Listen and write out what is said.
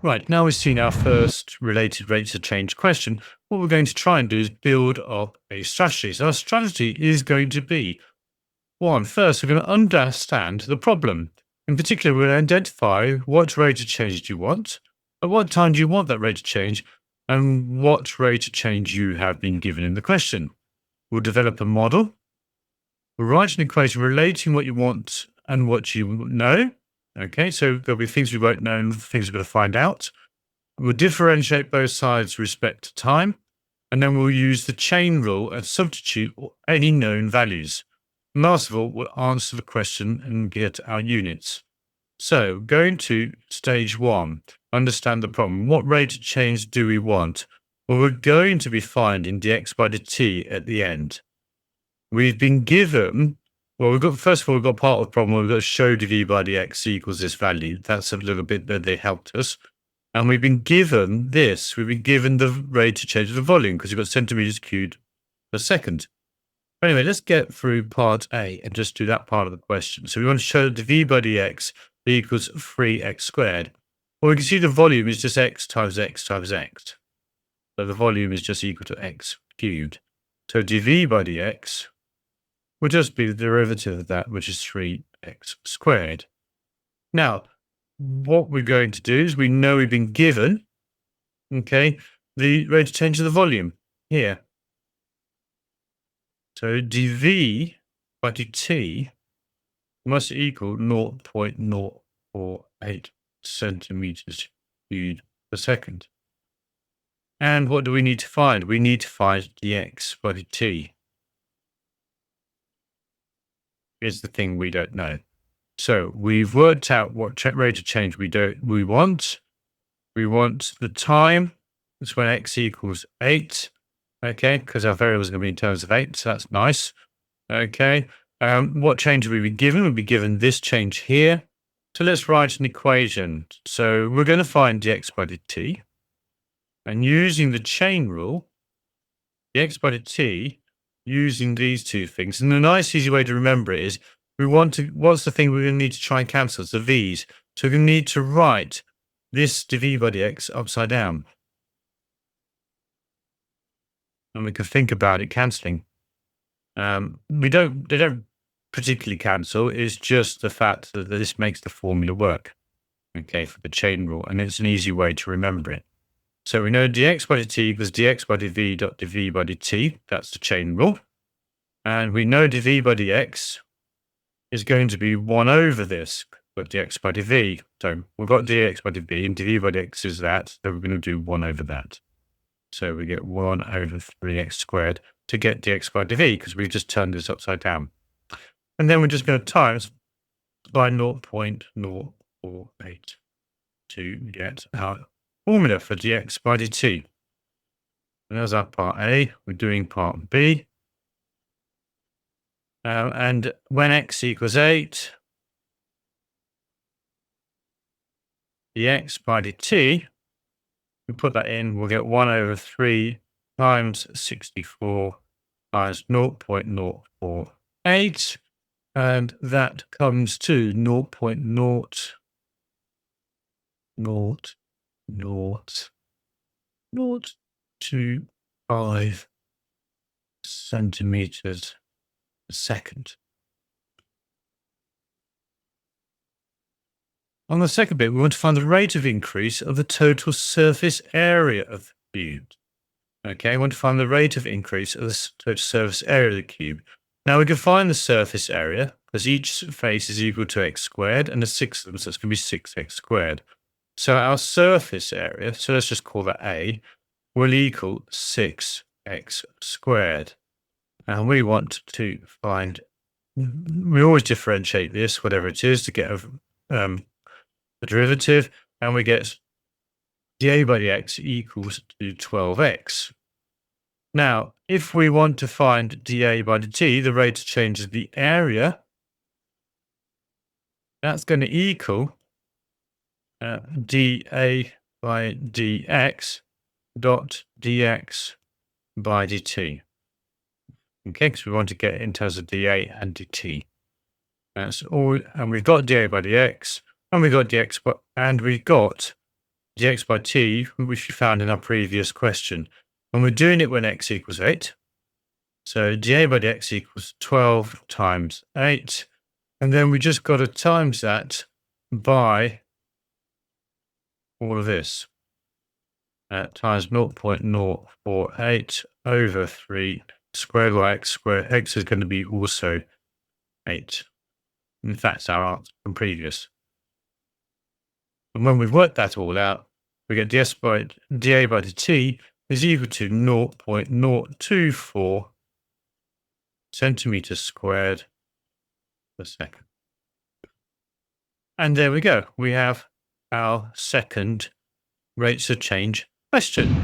Right, now we've seen our first related rates of change question. What we're going to try and do is build up a strategy. So our strategy is going to be first, we're going to understand the problem. In particular, we're going to identify what rate of change do you want, at what time do you want that rate of change, and what rate of change you have been given in the question. We'll develop a model. We'll write an equation relating what you want and what you know. Okay, so there'll be things we won't know and things we're going to find out. We'll differentiate both sides with respect to time, and then we'll use the chain rule and substitute any known values. And last of all, we'll answer the question and get our units. So going to stage one, understand the problem. What rate of change do we want? Well, we're going to be finding dx by dt at the end. We've been given, first of all, we've got part of the problem. We've got to show dv by dx equals this value. That's a little bit that they helped us. And we've been given this. We've been given the rate of change of the volume because we've got centimeters cubed per second. Anyway, let's get through part A and just do that part of the question. So we want to show that dv by dx equals 3x squared. Well, we can see the volume is just x times x times x. So the volume is just equal to x cubed. So dv by dx will just be the derivative of that, which is 3x squared. Now, what we're going to do is we know we've been given, the rate of change of the volume here. So dv by dt must equal 0.048 centimeters cubed per second. And what do we need to find? We need to find dx by dt. Is the thing we don't know. So we've worked out what rate of change we want. We want the time. That's when x equals 8. Okay, because our variable is going to be in terms of 8. So that's nice. Okay. What change have we been given? We've been given this change here. So let's write an equation. So we're going to find dx by dt. And using the chain rule, dx by dt, using these two things. And the nice, easy way to remember it is what's the thing we're going to need to try and cancel? It's the v's. So we're going to need to write this dv by dx upside down. And we can think about it cancelling. They don't particularly cancel. It's just the fact that this makes the formula work, for the chain rule. And it's an easy way to remember it. So we know dx by dt equals dx by dv dot dv by dt. That's the chain rule. And we know dv by dx is going to be 1 over this with dx by dv. So we've got dx by dv and dv by dx is that. So we're going to do 1 over that. So we get 1 over 3x squared to get dx by dv because we've just turned this upside down. And then we're just going to times by 0.048 to get our formula for dx by dt. And there's our part A. We're doing part B. And when x equals 8, dx by dt, we put that in, we'll get 1 over 3 times 64 times 0.048. And that comes to 0.00025 centimeters a second. On the second bit, we want to find the rate of increase of the total surface area of the cube. We want to find the rate of increase of the total surface area of the cube. Now we can find the surface area because each face is equal to x squared and there's 6 of them, so it's going to be 6x squared. So our surface area, so let's just call that A, will equal 6x squared. And we want to find, we always differentiate this, whatever it is, to get the derivative, and we get dA by dx equals to 12x. Now, if we want to find dA by dt, the rate of change of the area, that's going to equal dA by dx dot dx by dt. Because we want to get it in terms of dA and dt. That's all, and we've got dA by dx, and we've got dx, and we've got dx by t, which we found in our previous question. And we're doing it when x equals 8. So dA by dx equals 12 times 8. And then we just got to times that by all of this. Times 0.048 over 3 squared by x squared. X is going to be also 8. In fact, it's our answer from previous. And when we've worked that all out, we get dA by dt is equal to 0.024 centimeters squared per second. And there we go. We have our second rates of change question.